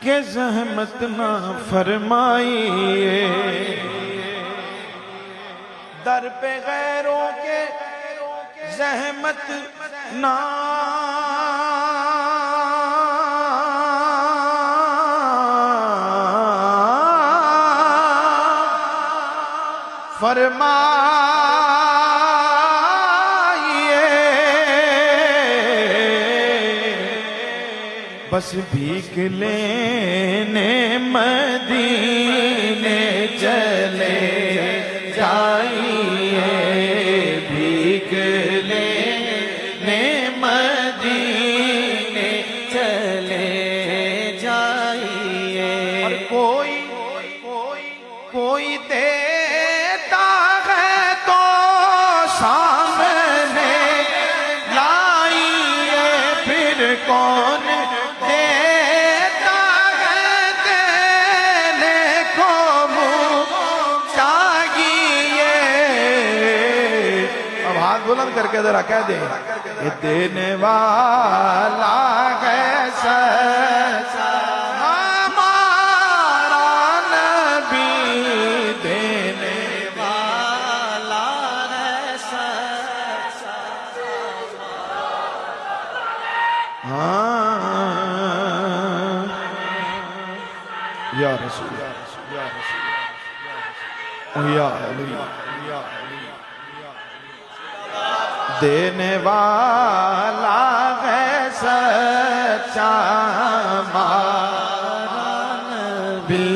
के जहमत ना फरमाइए, दर पे गैरों के जहमत ना फरमाइए, बस भीख लेने मदीने चले जाइए, भीख लेने मदीने चले जाइए। और कोई देता है तो सामने लाइए, फिर कौन देता है देने को मुँह चाहिए। अब हाथ बुलंद करके जरा कह दे, ये देने वाला है सच्चा हमारा नबी, देने वाला है सच्चा। हाँ या रसूल, या रसूल, या अली, या अली, देने वाला है सच्चा हमारा नबी,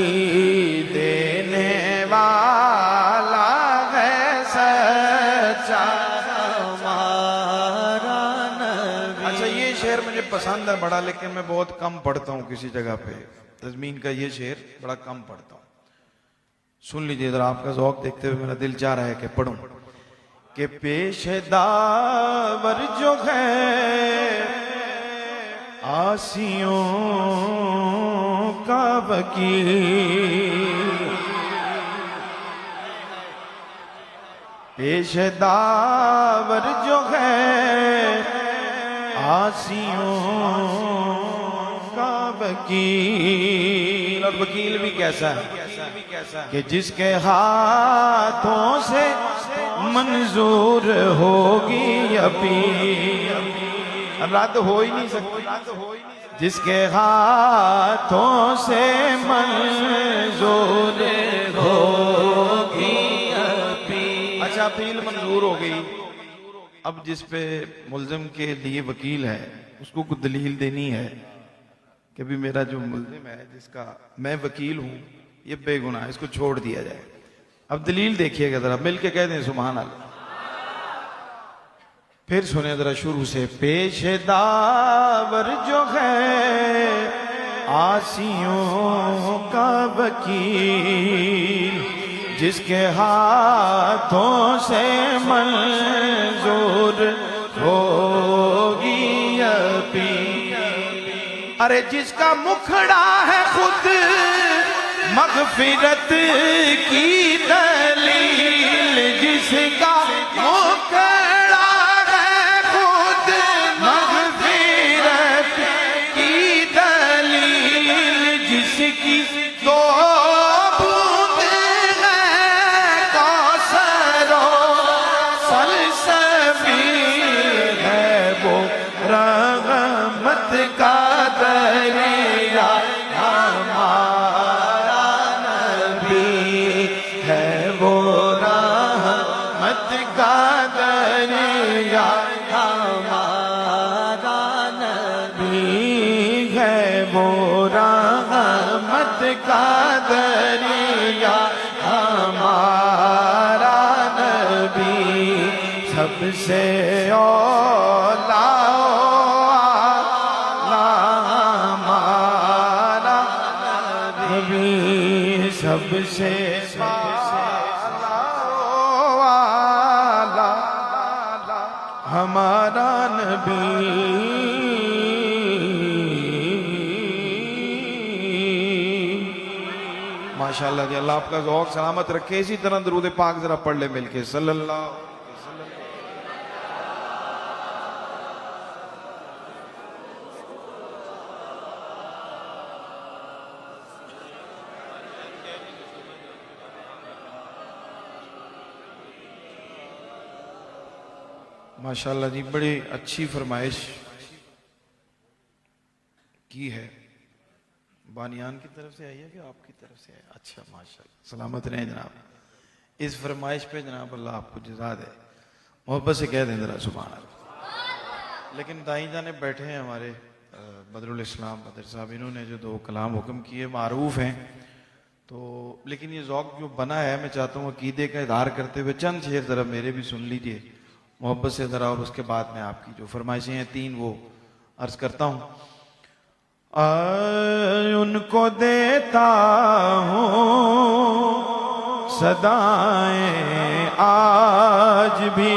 देने वाला है सच्चा हमारा नबी। अच्छा ये शेर मुझे पसंद है बड़ा, लेकिन मैं बहुत कम पढ़ता हूँ किसी जगह पे। तज़मीन का ये शेर बड़ा कम पढ़ता हूँ, सुन लीजिए जरा, आपका ज़ौक़ देखते हुए मेरा दिल चाह रहा है कि पढ़ूं। कि पेशदावर जो है आसियों का वकील, पेशदावर जो है आसियों का वकील। और वकील भी कैसा है कि जिसके हाथों से मंजूर होगी अपील, रद्द हो ही नहीं सकती, जिसके हाथों से मंजूर होगी अपील। अच्छा अपील मंजूर हो गई, अब जिस पे मुल्जिम के लिए वकील है उसको कुछ दलील देनी है कि भी मेरा जो मुल्जिम है जिसका मैं वकील हूं ये बेगुनाह है, इसको छोड़ दिया जाए। अब दलील देखिएगा जरा, मिल के कह दें सुभान अल्लाह। फिर सुने जरा शुरू से। पेशदावर जो है आसियों का वकील, जिसके हाथों से मंजूर होगी अपील। अरे जिसका मुखड़ा है खुद मग़फ़िरत की दलील, जिसका मुखड़ा है खुद मग़फ़िरत की दलील, जिसकी दो बूंद है कौसर सलसबील है, वो रहमत का दरिया हमारा नबी है, वो रहमत का दरिया हमारा नबी है, वो रहमत का दरिया हमारा नबी। सबसे औला हमारा नबी, सबसे वाला हमारा नबी। माशाअल्लाह जी, अल्लाह आपका ज़ौक़ सलामत रखे। इसी तरह दरूद पाक जरा पढ़ ले मिलके, सल्लल्लाहु माशाल्लाह जी, बड़ी अच्छी फरमाइश की है। बानियान की तरफ से आई है कि आपकी तरफ से है? अच्छा माशाल्लाह, सलामत रहें जनाब। इस फरमाइश पे जनाब अल्लाह आपको जज़ा दे। मोहब्बत से कह दें जरा सुभान अल्लाह। लेकिन दाई जाने बैठे हैं हमारे बदरुल इस्लाम बदर साहब, इन्होंने जो 2 कलाम हुक्म किए मारूफ हैं, तो लेकिन ये ज़ौक़ जो बना है, मैं चाहता हूँ अकीदे का इज़हार करते हुए चंद शेर ज़रा मेरे भी सुन लीजिए मोहब्बत से ज़रा, और उसके बाद मैं आपकी जो फरमाइशें हैं 3 वो अर्ज़ करता हूँ। उनको देता हूँ सदाएं आज भी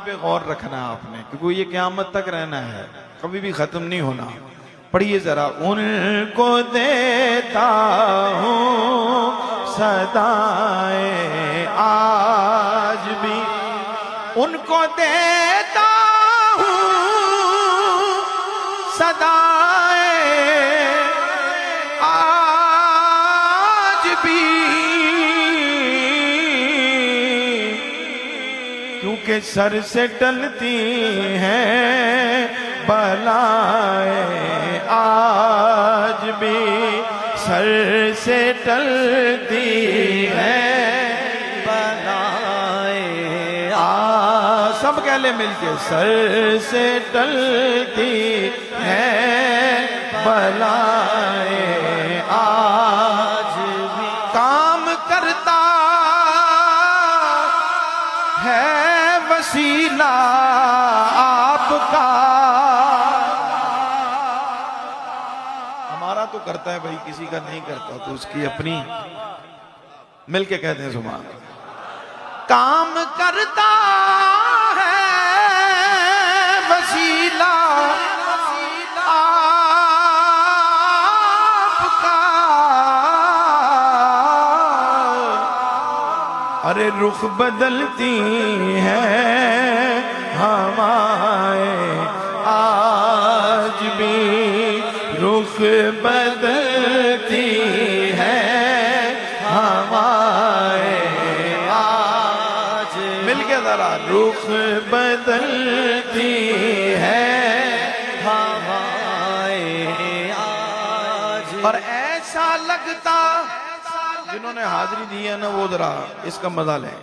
पे गौर रखना आपने, क्योंकि ये क़यामत तक रहना है, कभी भी खत्म नहीं होना। पढ़िए जरा। उनको देता हूँ सदाएं आज भी, उनको देता हूँ सदाएं आज भी, क्योंकि सर से टलती हैं बलाएं आज भी, सर से टलती हैं बलाएं आज, सब कह ले मिलके, सर से टलती हैं बलाएं आज भी, काम करता है वसीला आपका, हमारा तो करता है भाई, किसी का नहीं करता तो उसकी अपनी, मिलके कहते हैं सुभान अल्लाह। काम करता है वसीला आपका, अरे रुख बदलती हैं हमारे आज भी, रुख बदलती हैं हमारे आज, मिलके जरा, रुख बदलती हैं हमारे आज। और ऐसा लगता, जिन्होंने हाजिरी दी है ना वो जरा इसका मजा लें,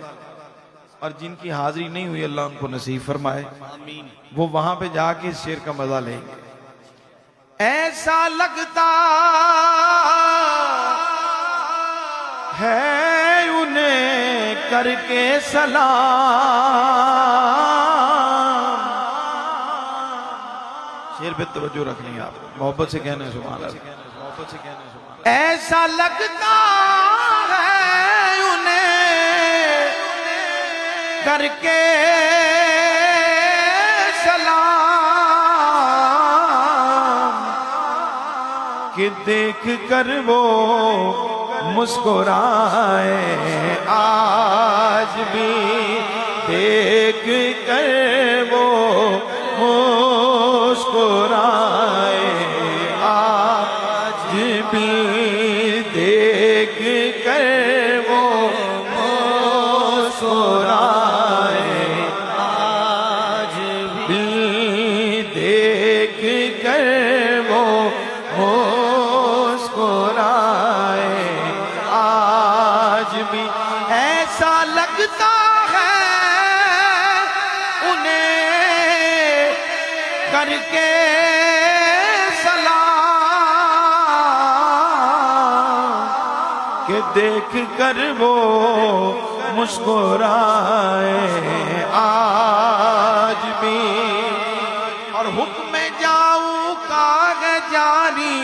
और जिनकी हाजिरी नहीं हुई अल्लाह उनको नसीब फरमाए, वो वहां पे जाके इस शेर का मजा लेंगे। ऐसा लगता है उन्हें करके सलाम, शेर पे तवज्जो रखनी है आप, मोहब्बत से कहने सुभान अल्लाह, मोहब्बत से कहने सुभान अल्लाह। ऐसा लगता है उन्हें करके सलाम, कि देख कर वो मुस्कुराए आज भी, देख कर वो मुस्कुराए आज भी, देख कर वो मुस्कुराए आज भी, देख कर वो मुस्कुराए आज भी। ऐसा लगता है उन्हें करके सलाम, कि देख कर वो मुस्कुराए आज भी। और हुक्म जाऊं का है जारी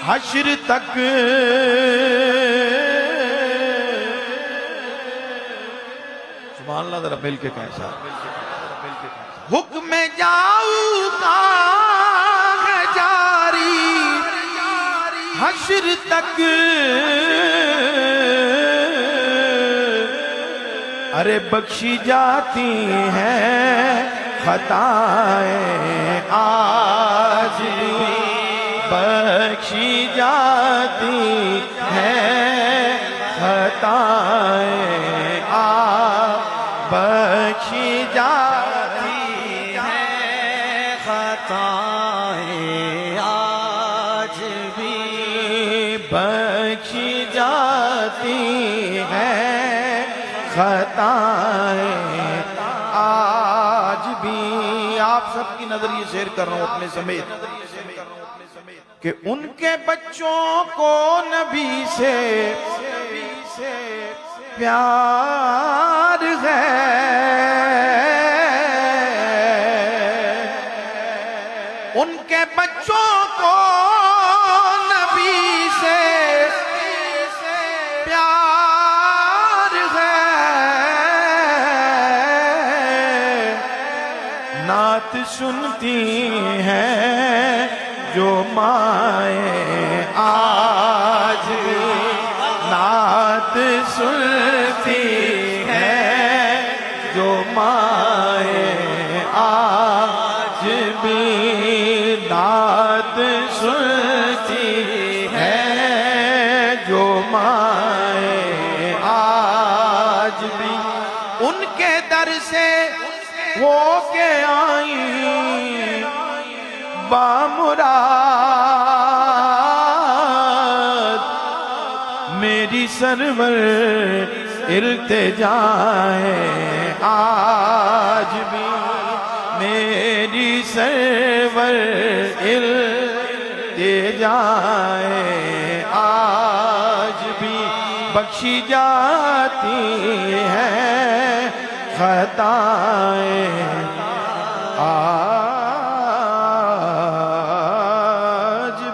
हश्र तक, सुभान अल्लाह, जरा मिल के कैसा हुक्म जाऊं का है जारी हश्र तक, अरे बख्शी जाती हैं खताएं आज भी, बख्शी जाती हैं खताएं खताएं आज भी बख्शी जाती हैं खताएं आज भी। आप सबकी नजर ये शेर कर रहा हूं अपने समेत कि उनके बच्चों को नबी से प्यार है, उनके बच्चों को नबी से प्यार है। नात सुनती हैं जो माए आज भी, नात सुनती हैं जो माए आज भी, नात सुनती हैं जो माए आज भी। उनके दर से हो के आई बामुराद, मेरी सरवर इल्तिजाए आज भी, मेरी सरवर इल्तिजाए आज भी। बख्शी जाती हैं खताएं आज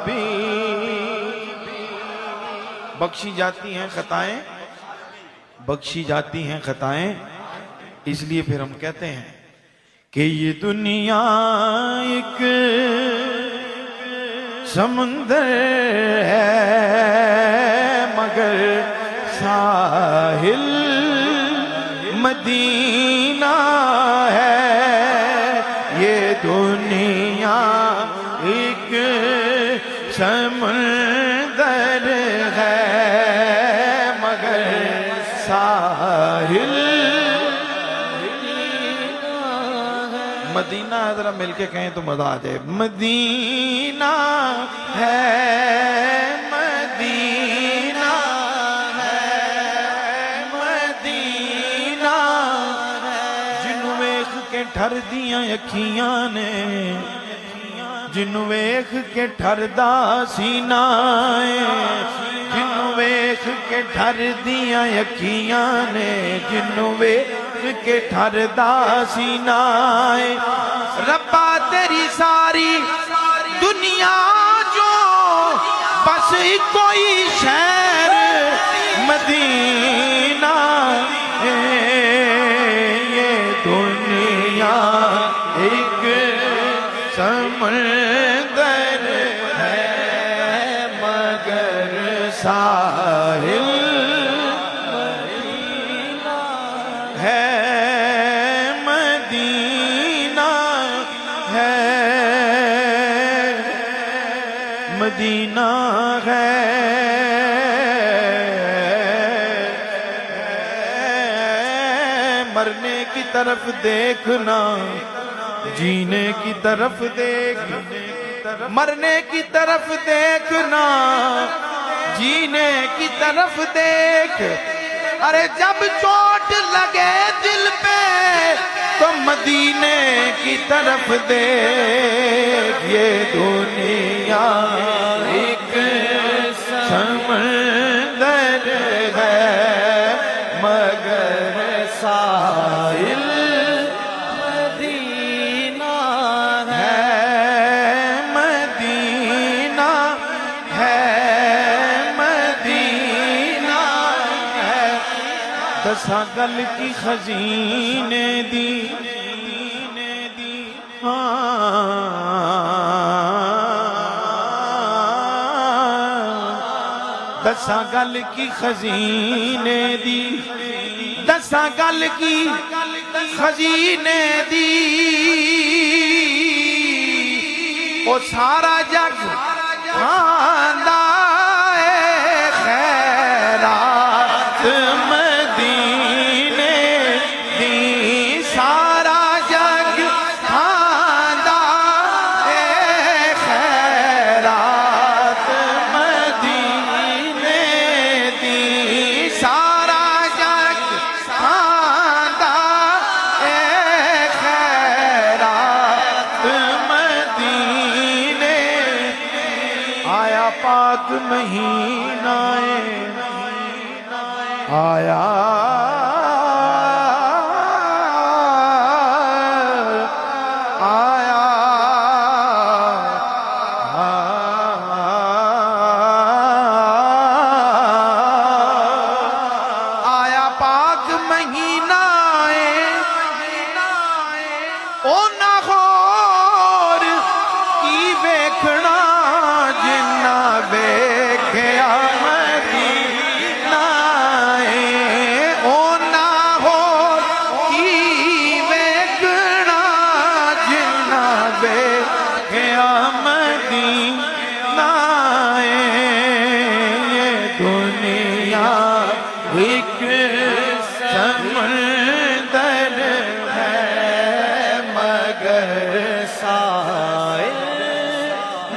भी, बख्शी जाती हैं खताएं, बख्शी जाती हैं खताएं। इसलिए फिर हम कहते हैं कि ये दुनिया एक समुंदर है मगर साहिल मदीना है। ये दुनिया एक समुंदर है मगर साहिल मदीना है। जरा मिलके कहें तो मजा आ जाए। मदीना है, मदीना है, मदीना है। जिन्नू वेख के ठर दियां अखियां ने, जिन्नू वेख के ठरदा सीना है, जिन्नू वेख के ठर दियां अखियां ने, जिन्नू वेख के ठरदा सीना है। रब्बा तेरी सारी दुनिया जो बस कोई शहर मदीना है। ये दुनिया एक समंदर है मगर साहिल है, मदीना है, मदीना है। मरने की तरफ देखना, जीने की तरफ देख, मरने की तरफ देखना, जीने की तरफ देख। अरे जब चोट लगे दिल पे तो मदीने की तरफ देख। ये दुनिया एक समंदर है मगर साहिल मदीना है, मदीना है, मदीना है। दसा गल की खजीने दी, दसा गल की खजीने दी, दसा गल की खजीने दी। ओ सारा जग खांदा है खैरात मदीने दी, सारा जग खांदा मदीने आया पाक महीनाए आया आया आया पाक महीनाए ओ नाखोर की वेखना जिन्ना वेख्या मदीनाए ओ नाखोर की वेखना जिन्ना वेख्या मदीनाए ये दुनिया एक समंदर है मगर साहिल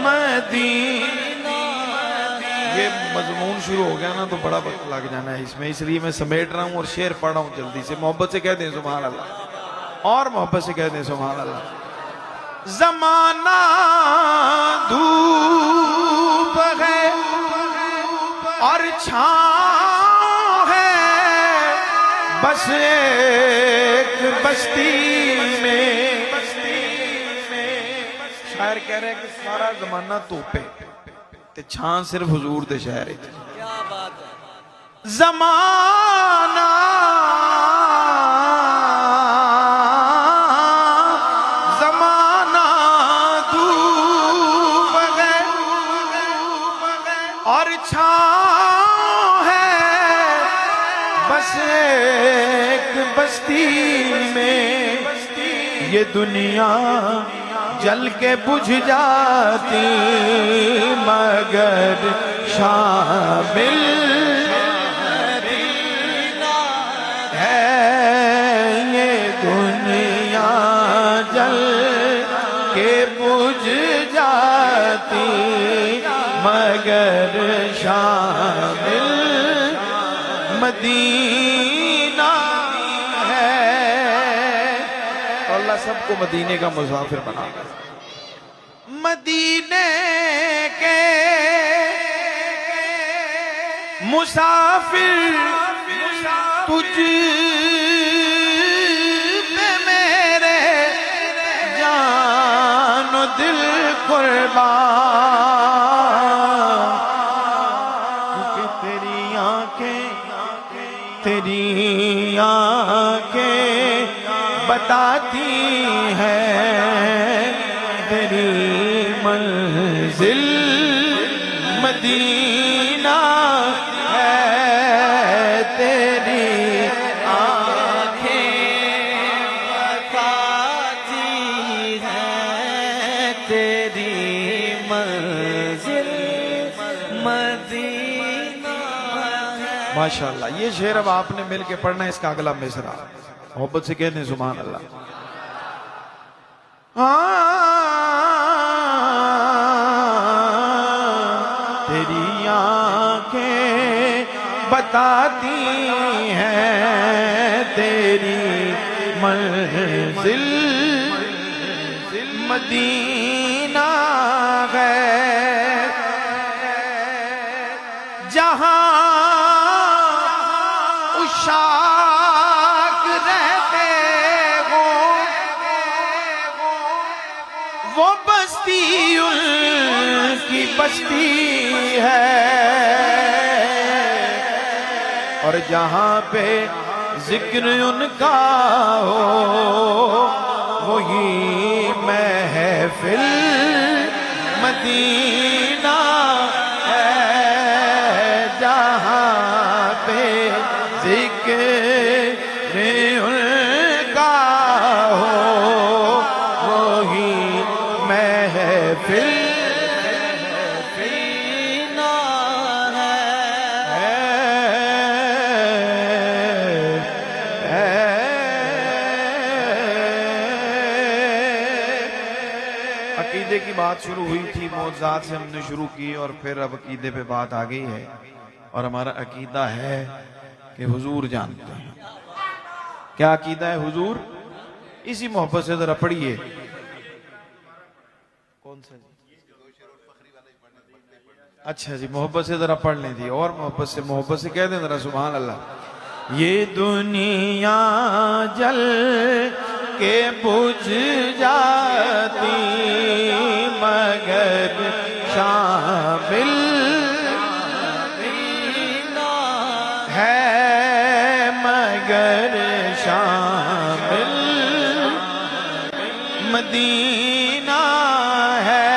मदीना। ये मजमून शुरू हो गया ना तो बड़ा वक्त लग जाना है इसमें, इसलिए मैं समेट रहा हूँ और शेर पढ़ रहा हूँ जल्दी से। मोहब्बत से कह दें सुभान अल्लाह, और मोहब्बत से कह दें सुभान अल्लाह। जमाना धूप है और छाँव है बस एक बस्ती में। शायर कह रहे हैं कि सारा जमाना धुप्पे ते छां सिर्फ हुजूर दे शहर विच। क्या बात है। जमाना जमाना धूप है और छां है बस एक बस्ती में। ये दुनिया जल के बुझ जाती मगर शामिल है। ये दुनिया जल के बुझ जाती मगर शामिल मदीना है। तो अल्लाह सबको मदीने का मुसाफिर बना दे। मदीने के मुसाफिर तुझ पे मेरे जानो दिल कुर्बान। क्योंकि तेरी आंखें बताती हैं तेरी मंजिल मदीना है। तेरी आंखें बताती हैं तेरी मंजिल मदीना है। माशाल्लाह, ये शेर अब आपने मिल के पढ़ना है। इसका अगला मिसरा मोहब्बत से कहते हैं सुभान अल्लाह। तेरी आंखें बताती हैं तेरी मंजिल मदीना है। जहां उशाक रहते हो वो बस्ती उनकी बस्ती है। और जहां पे जिक्र उनका हो वही महफिल मदीना है। जहां पे जिक्र उनका हो वही महफिल मदीना अकीदे की बात शुरू हुई थी, मौजूदात से हमने शुरू की और फिर अब अकीदे पे बात आ गई है। और हमारा अकीदा है कि हुजूर जानते हैं। क्या अकीदा है हुजूर? इसी मोहब्बत से जरा पढ़िए। कौन सा जी? अच्छा जी, मोहब्बत से जरा पढ़ लें जी, और मोहब्बत से कह दें जरा सुभान अल्लाह। ये दुनिया जल के बुझ जाती मगर शामिल है, मगर शामिल मदीना है।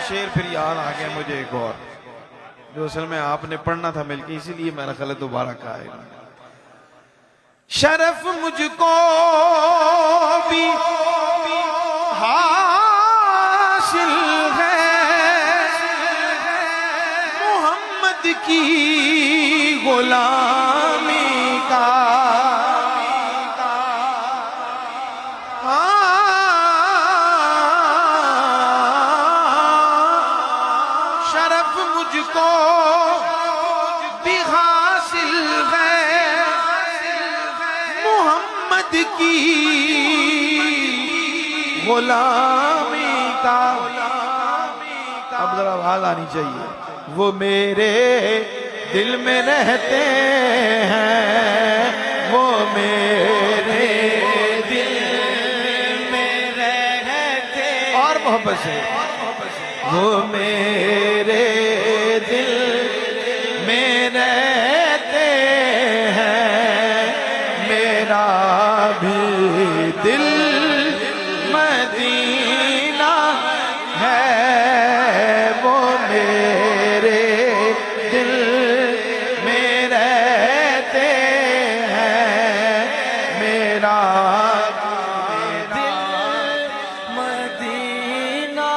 शेर फिर याद आ गया मुझे एक और, जो असल में आपने पढ़ना था मिलके, इसीलिए मेरा ख्याल है दोबारा कहा है। शरफ मुझको भी हासिल है मोहम्मद की गुलामी का। शरफ मुझको भी हासिल है मोहम्मद की गुलामी का। अब जरा आवाज आनी चाहिए। वो मेरे दिल में रहते हैं, वो मेरे दिल में रहते, और मोहब्बत से, वो मेरे दिल में रहते हैं, मेरा भी दिल मदीना है। वो मेरे दिल में रहते हैं, मेरा दिल मदीना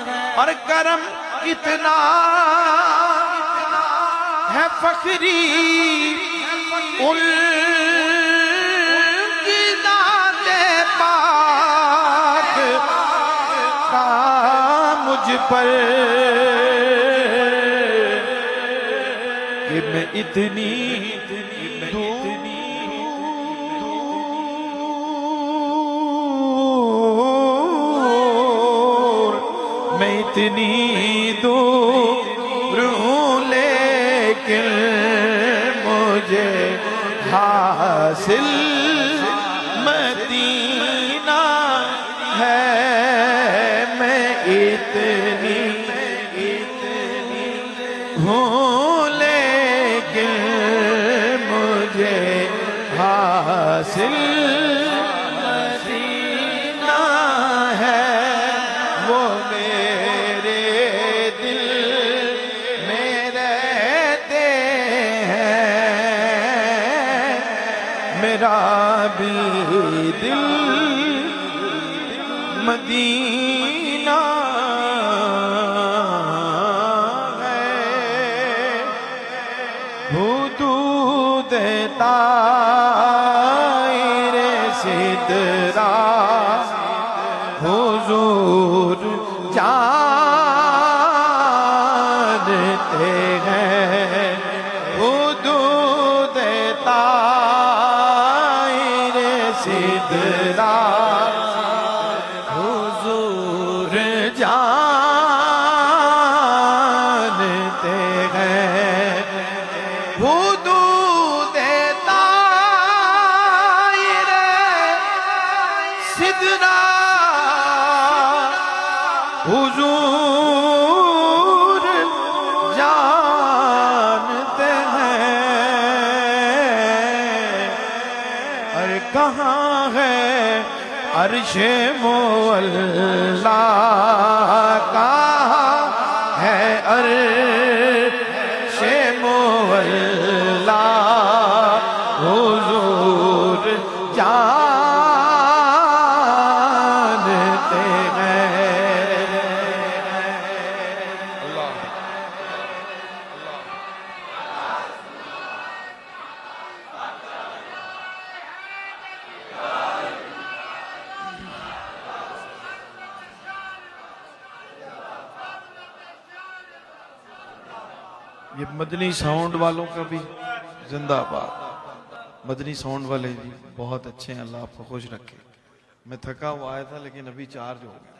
है। और करम कितना है फखरी उनकी दाते पाक का मुझ पर, कि मैं इतनी मैं इतनी दूर हूँ लेकिन मुझे हासिल मदीना है। मैं इतनी हूँ लेकिन मुझे हासिल मदीना है। वो मेरे दिल में रहते हैं, मेरा भी दिल मदीना है। हुदूद ताइरे सिदरा हुजूर जानते हैं। हुदूद ताइरे सिदरा हुजूर जानते हैं। हुदूद ताइरे सिदरा हुजूर जानते हैं। अरे कहाँ है अर्शे मोअल्ला, कहाँ है अर्शे मोअल्ला, हुजूर जानते हैं। ये मदनी साउंड वालों का भी जिंदाबाद। मदनी साउंड वाले जी बहुत अच्छे हैं, अल्लाह आपको खुश रखे। मैं थका हुआ आया था लेकिन अभी चार्ज हो गया।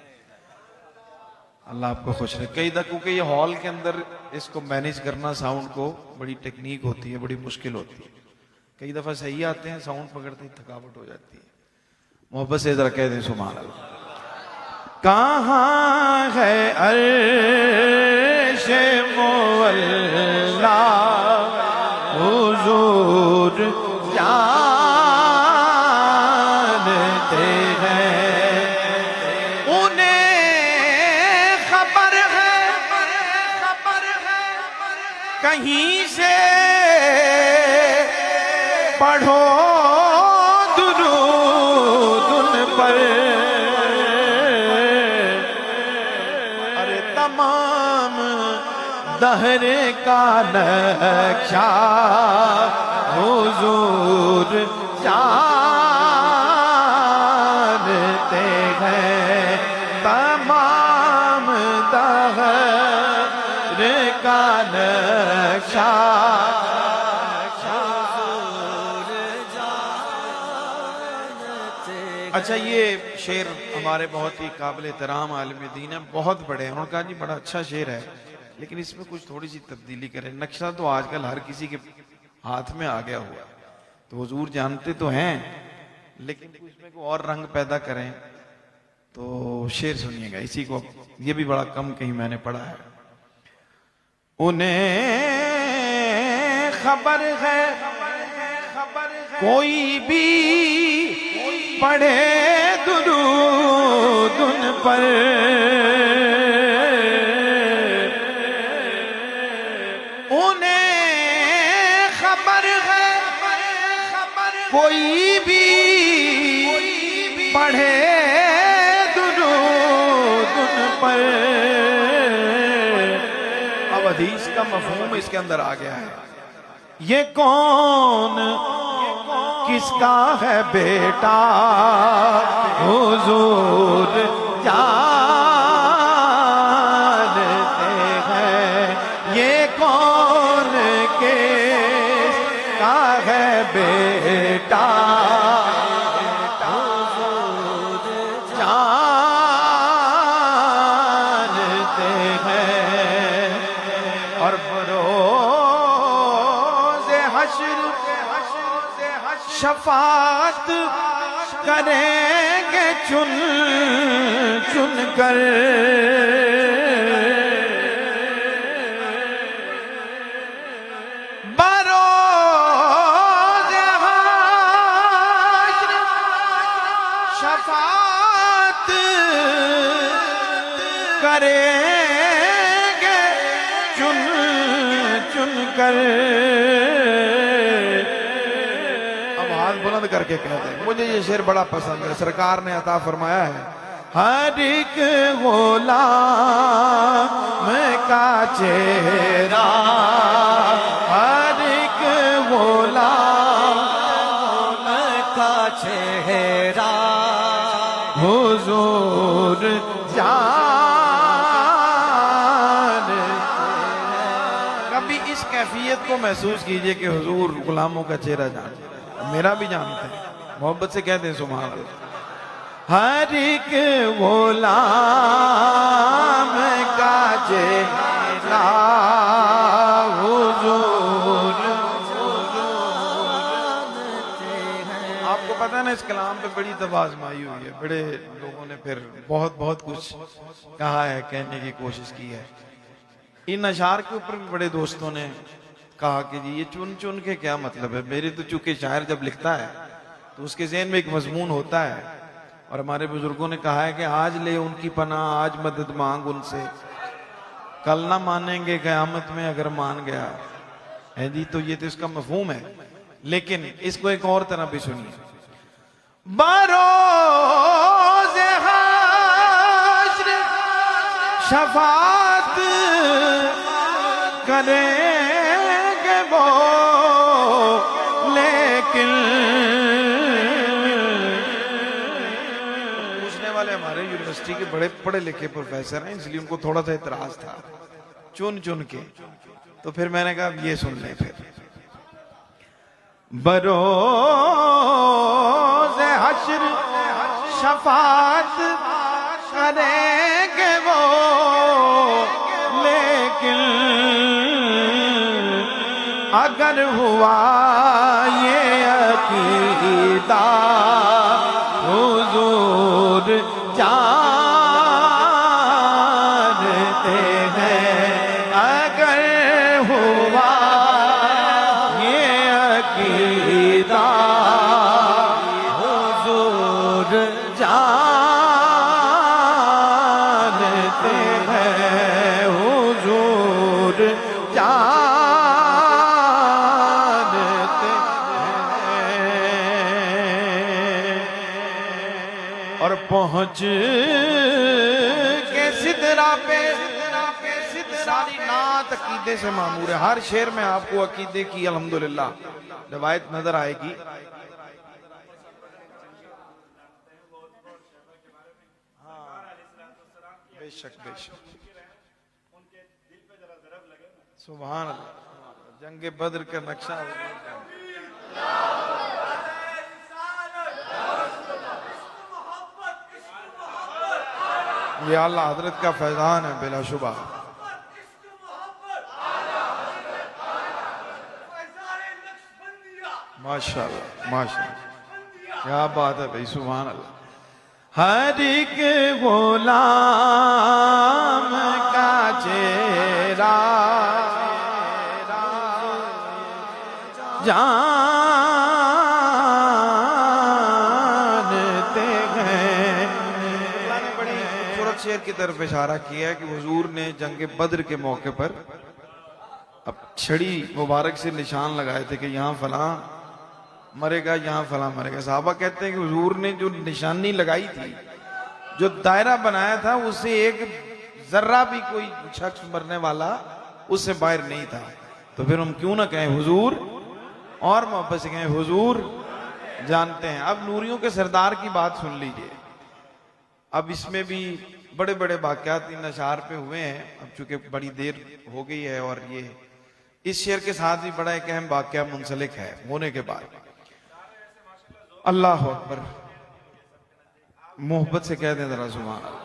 अल्लाह आपको खुश रहे। कई दफा क्योंकि ये हॉल के अंदर इसको मैनेज करना साउंड को बड़ी टेक्निक होती है, बड़ी मुश्किल होती है। कई दफा सही आते हैं, साउंड पकड़ते ही थकावट हो जाती है। मोहब्बत से जरा कह दें सुभान अल्लाह। कहाँ है अर्श मुअल्ला हुजूर जानते हैं, उन्हें खबर है कहीं से पढ़ो दुरूद उन पर। अरे तमाम दहर का नक्शा हुजूर जानते हैं, तमाम दहर का नक्शा। अच्छा, ये शेर हमारे बहुत ही काबिल एहतराम आलिम दीन है, बहुत बड़े हैं। उन्होंने कहा जी बड़ा अच्छा शेर है लेकिन इसमें कुछ थोड़ी सी तब्दीली करें। नक्शा तो आजकल हर किसी के हाथ में आ गया हुआ, तो हुजूर जानते तो हैं लेकिन उसमें को और रंग पैदा करें। तो शेर सुनिएगा इसी को, ये भी बड़ा कम कहीं मैंने पढ़ा है। उन्हें खबर है कोई भी पढ़े दुरूद उन पर, उन्हें खबर है कोई भी पढ़े दुरूद उन पर। अब हदीस का मफहूम इसके अंदर आ गया है। ये कौन किसका है बेटा हुजूर जानते हैं, ये कौन किसका है बेटा हुजूर जानते हैं। और बरोज़े हश्र शफात करेंगे चुन चुन कर, बरोज़े हश्र शफात करेंगे चुन चुन कर। बुलंद करके कहते हैं, मुझे ये शेर बड़ा पसंद है। सरकार ने अता फरमाया है, हर एक गुलाम का चेहरा, हर एक गुलाम का चेहरा हुजूर जान। कभी इस कैफियत को महसूस कीजिए कि हुजूर गुलामों का चेहरा जानते, मेरा भी जानते हैं। मोहब्बत से कहते हैं सुभान अल्लाह। हर एक गुलाम का चेहरा हुजूर। आपको पता है ना, इस कलाम पे बड़ी दफा आजमाई हुई है, बड़े लोगों ने फिर बहुत बहुत कुछ कहा है, कहने की कोशिश की है। इन अशार के ऊपर भी बड़े दोस्तों ने कहा कि जी ये चुन चुन के क्या मतलब है। मेरे तो चूंकि शायर जब लिखता है तो उसके ज़हन में एक मजमून होता है, और हमारे बुजुर्गों ने कहा है कि आज ले उनकी पनाह, आज मदद मांग उनसे, कल ना मानेंगे क़यामत में अगर मान गया है जी। तो ये तो इसका मफहूम है, लेकिन इसको एक और तरह भी सुनिए। बरोज़े हश्र शफात करेंगे वो, लेकिन पूछने वाले हमारे यूनिवर्सिटी के बड़े पढ़े लिखे प्रोफेसर हैं, इसलिए उनको थोड़ा सा इतराज था चुन चुन के। तो फिर मैंने कहा ये सुन ले फिर। बरोज़े हश्र शफात करेंगे वो, लेकिन अगर हुआ ये अकीदा हुजूर जानते हैं, अगर हुआ ये अकीदा हुजूर जानते हैं, हुजूर जानते हैं। और पहुंच के सिदरा पे सारी नात अकीदे से मामूर है। हर शेर में आपको अकीदे की अल्हम्दुलिल्लाह रिवायत नजर आएगी। बेशक बेशक, सुभान अल्लाह। जंगे बद्र का नक्शा ये आला हजरत का फैजान है बिलाशुबा। माशाअल्लाह माशाअल्लाह, क्या बात है भाई, सुभान अल्लाह। हर एक गुलाम का चेहरा जानते हैं। बड़ी खूबसूरत शेर की तरफ इशारा किया है कि हुजूर ने जंग बद्र के मौके पर अब छड़ी मुबारक से निशान लगाए थे कि यहाँ फलां मरेगा, यहाँ फलां मरेगा। साहबा कहते हैं कि हुजूर ने जो निशानी लगाई थी, जो दायरा बनाया था, उससे एक जर्रा भी कोई शख्स मरने वाला उससे बाहर नहीं था। तो फिर हम क्यों ना कहें हुजूर, और मोहब्बत से कहें हुजूर जानते हैं। अब नूरियों के सरदार की बात सुन लीजिए। अब इसमें भी बड़े बड़े वाकयात इन अशार पे हुए हैं। अब चूंकि बड़ी देर हो गई है और ये इस शेर के साथ भी बड़ा एक अहम वाकया मुंसलिक है होने के बाद। अल्लाह अकबर, मोहब्बत से कह दें जरा सुभान अल्लाह।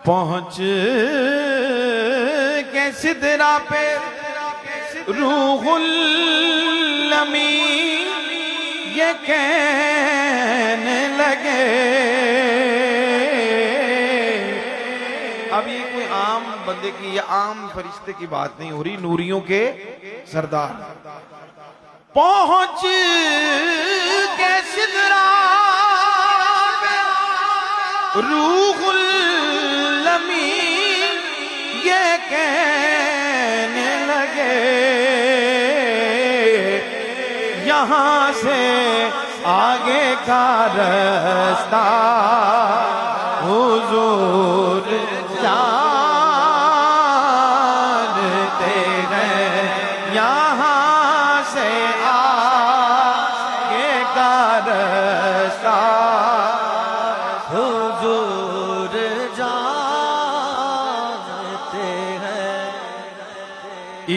पहुंच के सिदरा पे रूहुल अमीन ये कहने लगे। अब ये कोई आम बंदे की या आम फरिश्ते की बात नहीं हो रही, नूरियों के सरदार। पहुंच के सिदरा पे रूहुल अमीन ये कहने लगे, यहाँ से आगे का रास्ता हुजूर जानते हैं, यहाँ से आगे का रास्ता हुजूर जानते हैं।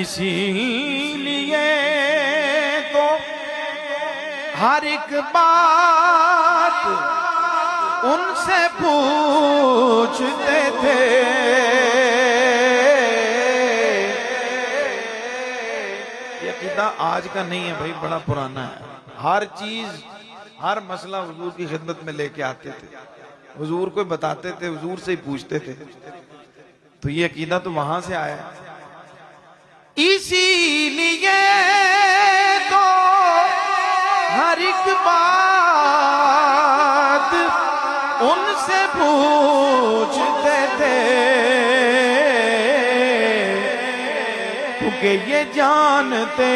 इसीलिए तो हर एक बात उनसे पूछते थे। ये अकीदा आज का नहीं है भाई, बड़ा पुराना है। हर चीज, हर मसला हुजूर की खिदमत में लेके आते थे, हुजूर को बताते थे, हुजूर से ही पूछते थे। तो ये अकीदा तो वहां से आया है। इसीलिए तो हर एक बात उनसे पूछते थे, क्योंकि ये जानते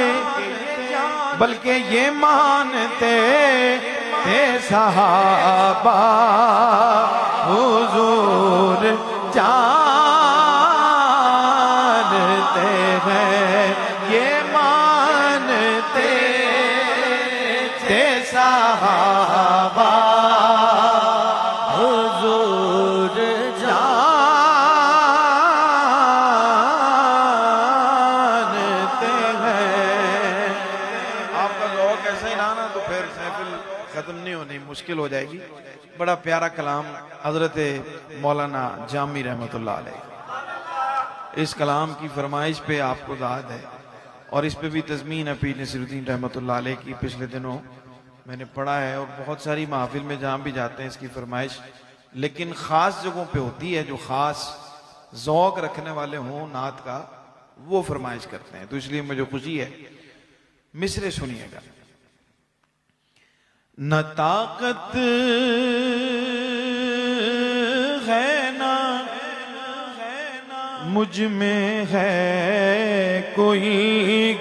बल्कि ये मानते थे सहाबा हुजूर जानते हैं, ये मानते थे सहाबा हुजूर जानते हैं। आपका ज़ौक़ ऐसा ही ना तो फिर महफिल खत्म नहीं होनी, मुश्किल हो जाएगी। बड़ा प्यारा कलाम हजरत मौलाना जामी रहमतुल्लाह अलैह। इस कलाम की फरमाइश पे आपको दाद है और इस पे भी तज़मीन है पीर नसीरुद्दीन रहमतुल्लाह अलैह की। पिछले दिनों मैंने पढ़ा है और बहुत सारी महफिल में जहाँ भी जाते हैं इसकी फरमाइश, लेकिन ख़ास जगहों पे होती है। जो ख़ास ज़ौक़ रखने वाले हों नात का, वो फरमाइश करते हैं। तो इसलिए मुझे खुशी है। मिसरे सुनिएगा। न ताकत है ना मुझ में है कोई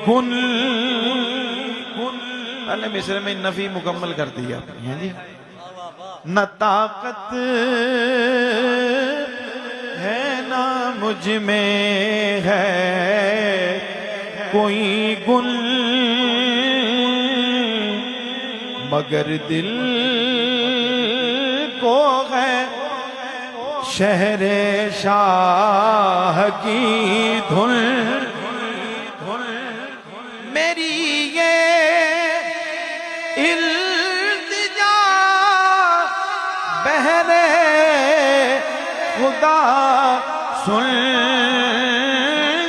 गुन। पहले मिसरे में नफी मुकम्मल कर दी आपने है जी। न ताकत है ना मुझ में है कोई गुन, मगर दिल को है शहरे शाह की धुन। मेरी ये इल्तिजा बहरे खुदा सुन।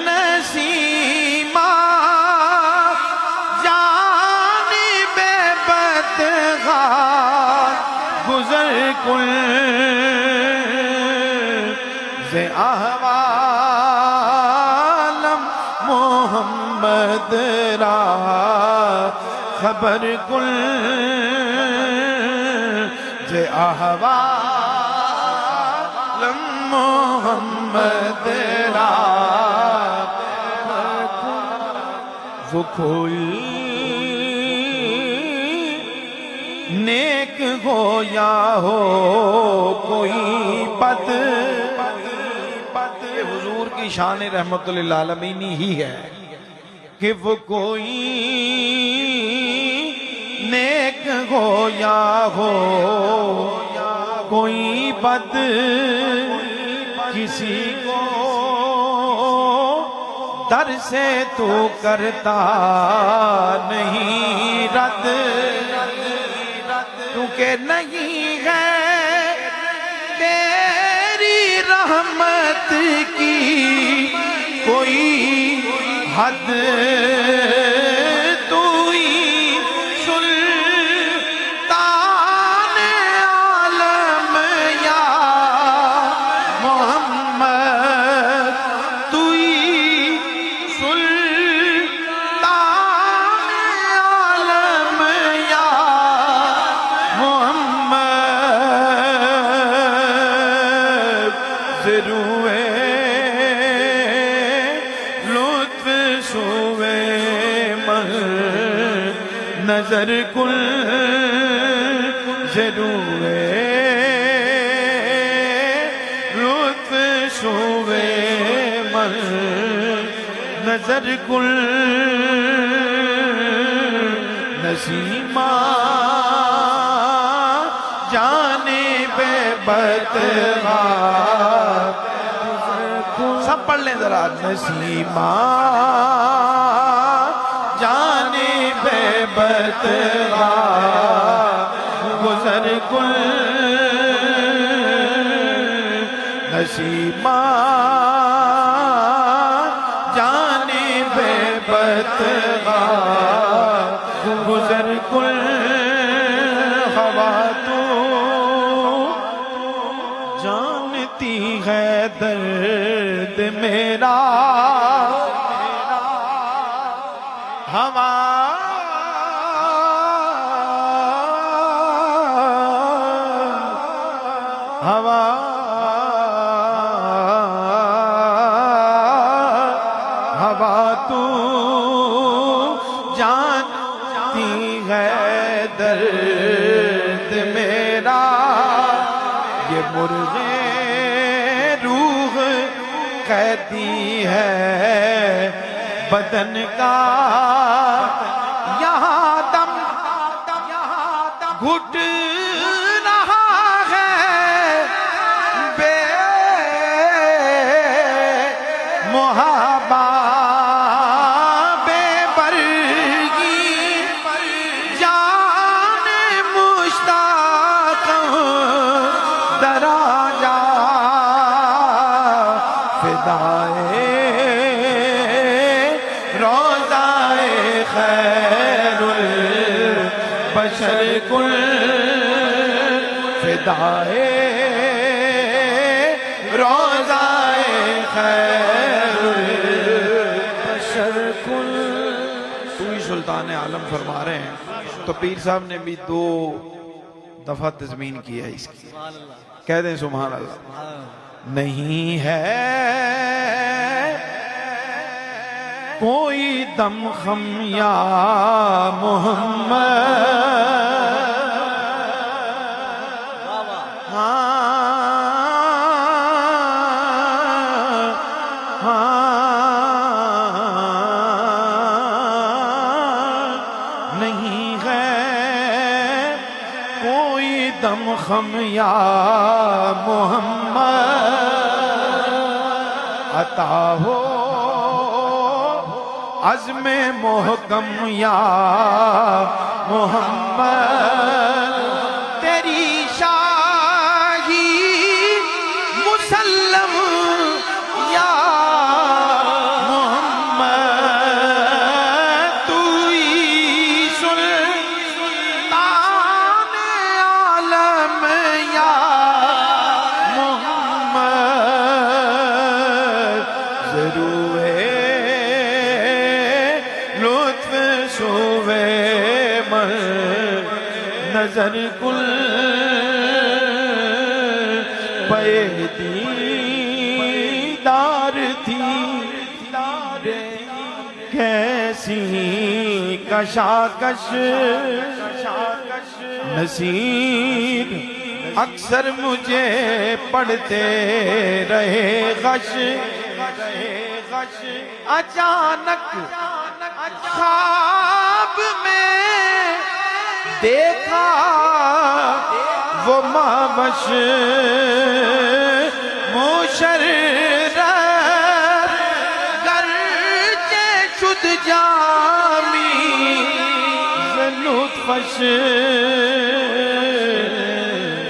नसीमा जानिबे बदगा गुजर कुल से आहवालम मोहम्मद रा खबर कुल से आहवालम मोहम्मद रा। वो कोई नेक हो या हो कोई बद, ये हुजूर की शान रहमतुल्लिल आलमीनी ही है कि वो कोई नेक हो या हो कोई बद, किसी को दर से तू करता नहीं रद। क्योंकि नहीं है तेरी रहमत की कोई हद। तू ही सुल्तान आलम या मोहम्मद, तू ही सुल्तान आलम या मोहम्मद। ज़रूए लुत्फ सुवे मह नजर कुल, ज़रूए लुत्फ सुवे मह नजर कुल। नसीमा जाने बे बदगा, सब पढ़ लें जरा। नसीमा जाने बे बदगा गुजर कुल। नसीमा जाने बे बदगा गुजर कुल। हवा तो जानती है दर्द मेरा, हवा हवा हवा तू जानती है दर्द मेरा। ये मुर्गे रूह कहती है बदन का, यहाँ दम घुट रहा है बे मुहाबा बेबरगी जान मुश्ताक रोज़ाए खैरुल बशर कुल। तू ही सुल्तान आलम फरमा रहे हैं। तो पीर साहब ने भी 2 दफा तज़मीन किया इसकी। कह दें सुभान अल्लाह। नहीं है कोई दम खम या मोहम्मद। नहीं है कोई दम खम या मोहम्मद। अता हो अज़्मे मोहकम या मोहम्मद। तेरी शाही मुसल्लम या मोहम्मद। तू ही सुल्तान आलम या मोहम्मद। ज़रूए लुत्फ़ शोवे मर नजर कुल पे दीदार थी कैसी कशाकश नसीब। अक्सर मुझे पढ़ते रहे गश। अचानक ख्वाब में देखा वो मावश मुशर्रफ गर्चे शुद जामी ज़लुत्फ़श।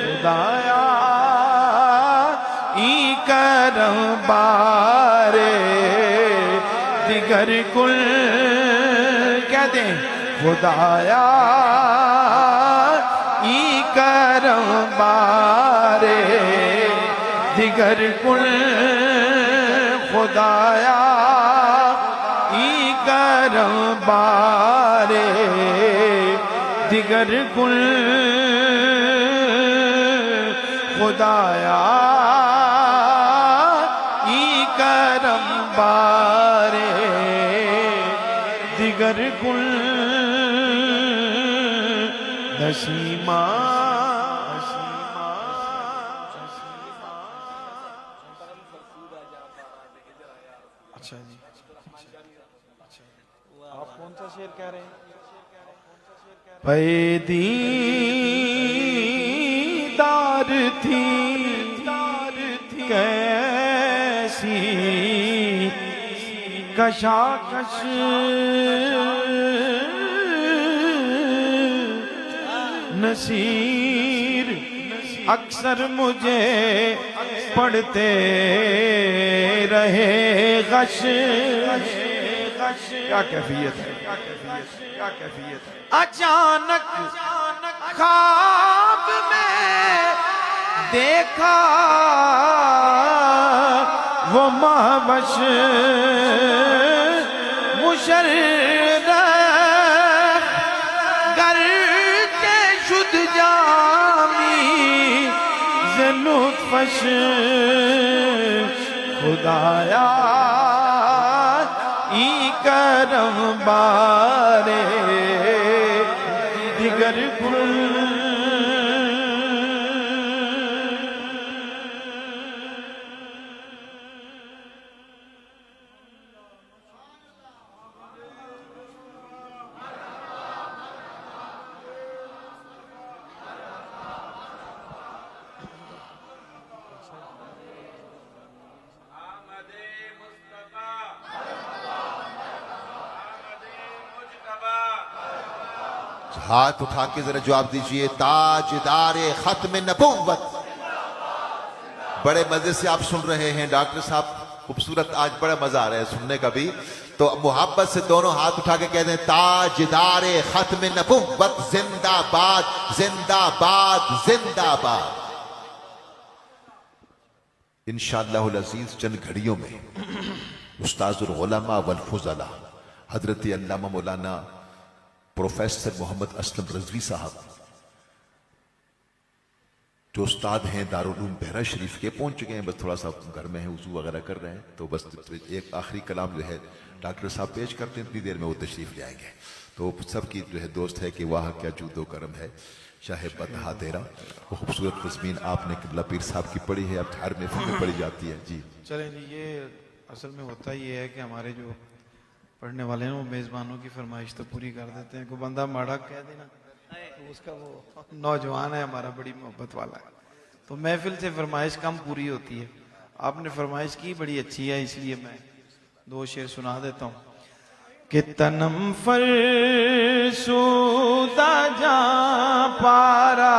खुदाया ई करम बारे दिगर कुल। कह दें खुदाया ई करम बारे दिगर कुल। खुदाया ई करम बारे दिगर कुल। खुदाया ई करम बारे दिगर कुल। नसीमा अच्छा जी। आप कौन सा शेर कह रहे हैं? पैदीदार थी कैसी कशाकश नसीर। अक्सर मुझे पढ़ते रहे गश। क्या कैफियत है, क्या कैफियत है। अचानक ख्वाब में देखा वो महवश मुशर्रफ गर्चे शुद जामी ज़लुत्फ़श। खुदाया ई करम बारे दिगर कुल। हाथ उठा के जरा जवाब दीजिए। ताजदारे खत्म नबुव्वत। बड़े मजे से आप सुन रहे हैं डॉक्टर साहब, खूबसूरत, आज बड़ा मजा आ रहा है सुनने का भी। तो मोहब्बत से दोनों हाथ उठा के कह दें ताजदारे खत्म नबुव्वत जिंदाबाद जिंदाबाद जिंदाबाद। इंशाअल्लाहुल अज़ीज़ चंद घड़ियों में उस्ताज़ुल उलमा वल फुज़ला हजरत अल्लामा मौलाना प्रोफेसर मोहम्मद असलम रज़वी साहब जो उस्ताद हैं दारुल उलूम बहरा शरीफ के, पहुंच चुके हैं। बस थोड़ा सा घर में है, वज़ू वगैरह कर रहे हैं, तो बस एक आखिरी कलाम जो है डॉक्टर साहब पेश करते हैं, इतनी देर में वो तशरीफ ले आएंगे। तो सबकी जो है दोस्त है कि वाह क्या जूदो करम है शाहे बतहा तेरा। वो खूबसूरत तस्मीन आपने किबला पीर साहब की पढ़ी है, अब हर महफिल में पढ़ी जाती है। जी चलें जी, ये असल में होता ये है कि हमारे जो पढ़ने वाले हैं वो मेज़बानों की फरमाइश तो पूरी कर देते हैं। कोई बंदा माड़ा कह देना तो उसका वो नौजवान है हमारा बड़ी मोहब्बत वाला है, तो महफिल से फरमाइश कम पूरी होती है। आपने फरमाइश की बड़ी अच्छी है, इसलिए मैं दो शेर सुना देता हूँ कि तनम फरसूदा जा पारा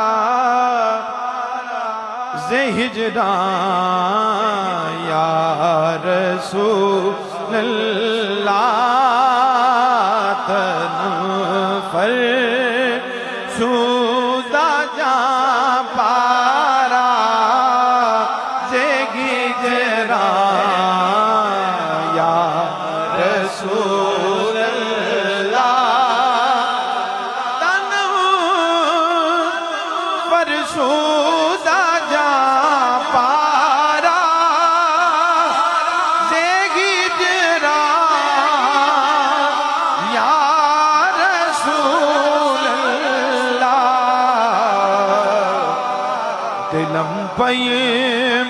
जे हिजरा या रसूल अल्लाह। तनम फरसूदा जा पारा जे हिजरा या रसूल फरसूदा जा पारा देगी जरा या रसूल अल्लाह। दिलम पे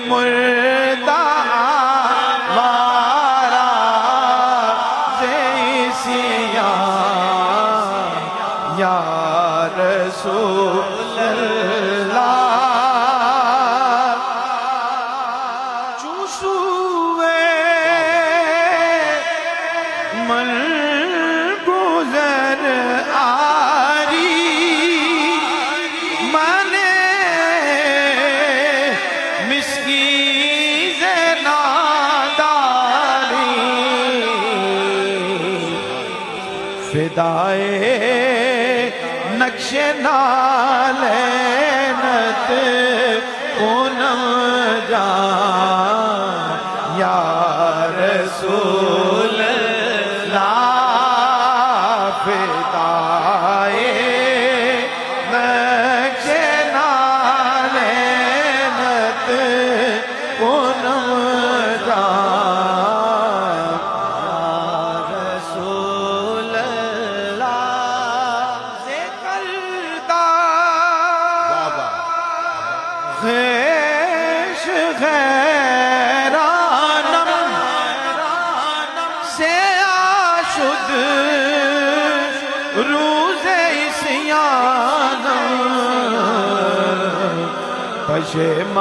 मुर्दा वारा जैसिया या रसूल फिदाए नक्शे नालैनत पूनम जा या रसूल अल्लाह। फिदाए नक्शे नालैनत पूनम जा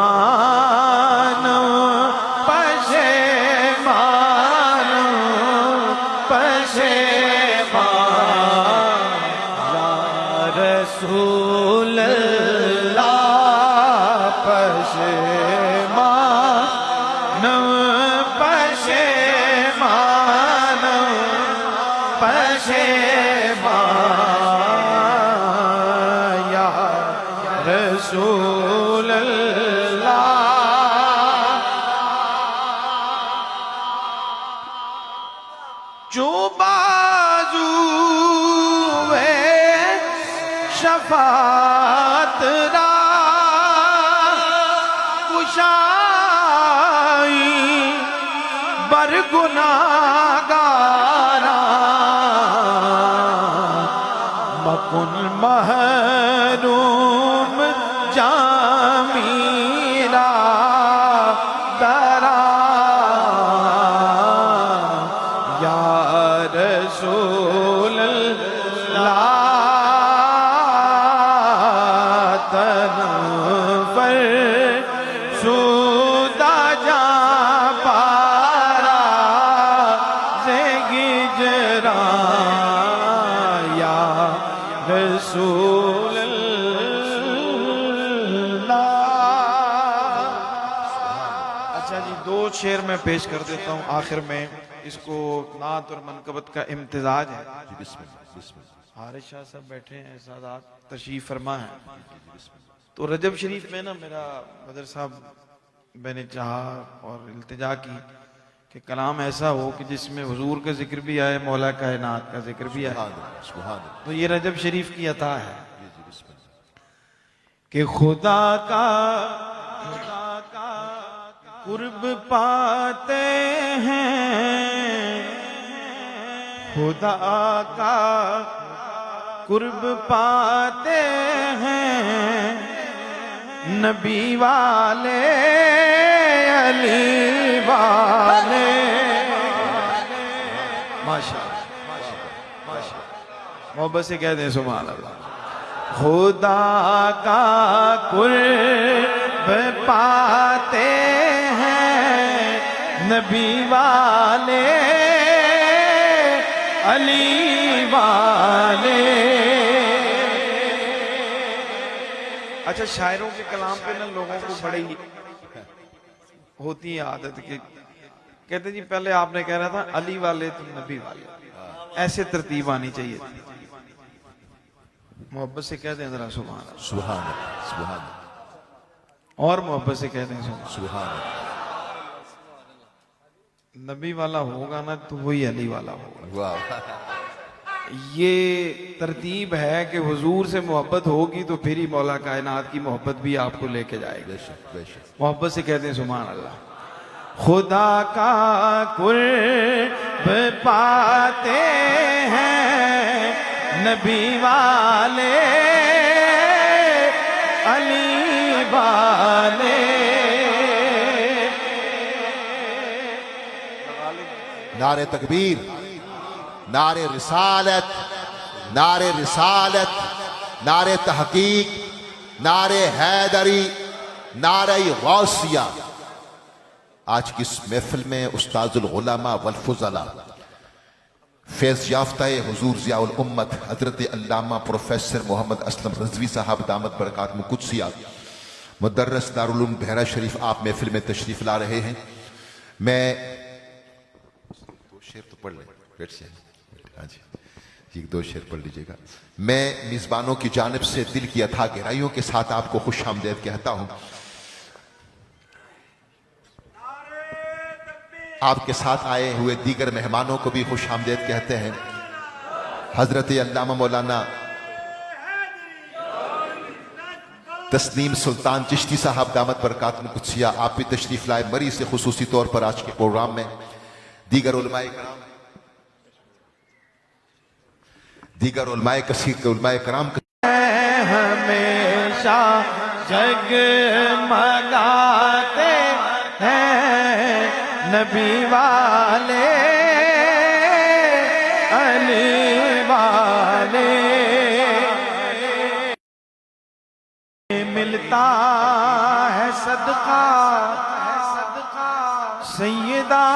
पशेमान पशेमान पशेमान या रसूल अल्लाह। पशेमान पशेमान पशेमान या रसूल जो बाजू शफात रा कुशाई बरगुनागारा मकुन महरूम जामीरा दरा या रसूल अल्लाह। तनम फरसूदा जा पारा जे हिजरा या रसूल अल्लाह। अच्छा जी, दो शेर मैं पेश कर देता हूँ आखिर में। इसको नात और मनकबत का इम्तिजाज है। हारिस शाह साहब बैठे हैं, सादात तशरीफ फरमा है। तो रजब शरीफ में ना मेरा बदर साहब मैंने चाहा और इल्तिजा की कि कलाम ऐसा हो कि जिसमें हुजूर का जिक्र भी आए, मौला कायनात का जिक्र भी आए। सुभान अल्लाह। तो ये रजब शरीफ की अता है जी जी बिस्मिल्लाह। कि खुदा का कुर्ब पाते हैं, खुदा का कुर्ब पाते हैं, नबी वाले अली वाले। माशाअल्लाह, मोहब्बत से कह दें सुभान अल्लाह। खुदा का कुर्ब पाते हैं, नबी वाले अली वाले। अच्छा, शायरों के कलाम पे ना लोगों को बड़ी होती है आदत कि कहते जी पहले आपने कह रहा था अली वाले तुम नबी वाले, ऐसे तरतीब आनी चाहिए थी। मोहब्बत से कह दें जरा सुभान अल्लाह। सुभान अल्लाह, सुभान अल्लाह, और मोहब्बत से कह दें सुभान सुभान अल्लाह। अल्लाह। नबी वाला होगा ना तो वही अली वाला होगा। वाह, ये तरतीब है कि हुजूर से मोहब्बत होगी तो फिर ही मौला कायनात की मोहब्बत भी आपको लेके जाएगी। बेशक बेशक। मोहब्बत से कहते हैं सुभान अल्लाह। खुदा का कुर्ब पाते हैं, नबी वाले अली वाले। नारे तकबीर, नारे रिसालत, नारे रिसालत, नारे तहकीक, नारे हैदरी, नारे गौसिया। आज की इस महफिल में उस्ताजुल गुलामा वल फुज़ला फैज़ याफ्ता हुजूर ज़ियाउल उम्मत हजरत अल्लामा प्रोफेसर मोहम्मद असलम रज़वी साहब दामत बरकातुहुम कुद्सिया मुदर्रिस दारुल उलूम बहरा शरीफ आप महफिल में तशरीफ ला रहे हैं। मैं दो शेर तो पढ़ लें, बैठ से। हाँ जी, ये दो शेर पढ़ लीजिएगा। मैं मेज़बानों की जानिब से दिल की अथाह गहराइयों के साथ आपको खुश आमदीद कहता हूँ। आपके साथ आए हुए दीगर मेहमानों को भी खुश आमदीद कहते हैं। हजरत अल्लामा मौलाना तस्नीम सुल्तान चिश्ती साहब दामत बरकातुहुम कुद्सिया आप भी तशरीफ लाए मरी से खुसूसी तौर पर आज के प्रोग्राम में। दीगर उलमाए कराम हमेशा जगमगाते हैं, नबी वाले अली वाले। मिलता है सदका सैयदा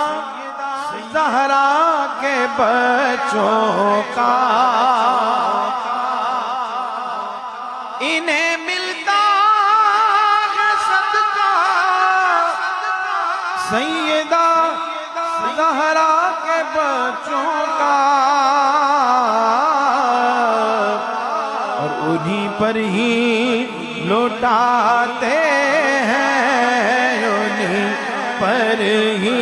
ज़हरा के बच्चों का, इन्हें मिलता है सदका सैयदा ज़हरा के बच्चों का, और उन्हीं पर ही लौटाते हैं, उन्हीं पर ही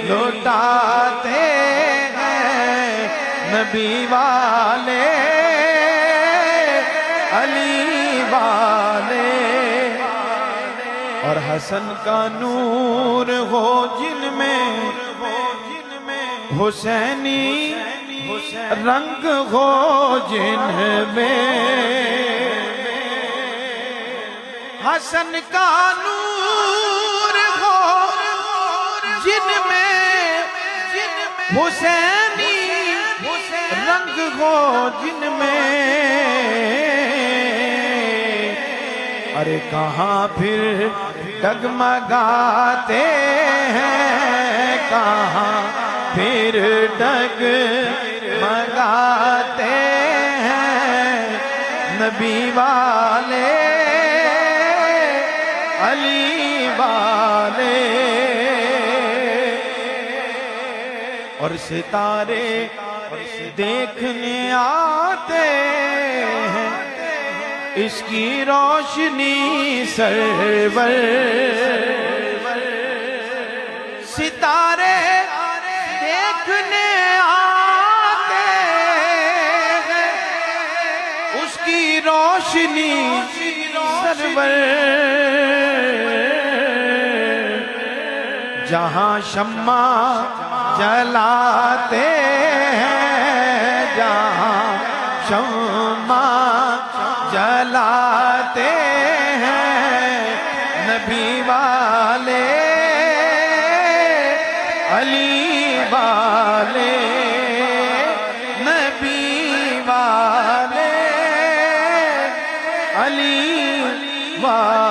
लौटाते हैं, नबी वाले अली वाले। और हसन का नूर हो जिनमें, हुसैनी रंग हो जिनमें, हसन का नूर हो जिनमें, हुसैनी रंग हो जिनमें। अरे कहाँ फिर डगमगाते हैं, कहाँ फिर डगमगाते हैं, नबी वाले अली वाले। और सितारे देखने आते हैं इसकी रोशनी सरवर सितारे देखने आते हैं, उसकी रोशनी सरवर जहां शम्मा जलाते हैं, जहां शम्मा जलाते हैं, नबी वाले अली वाले, नबी वाले अली वाले।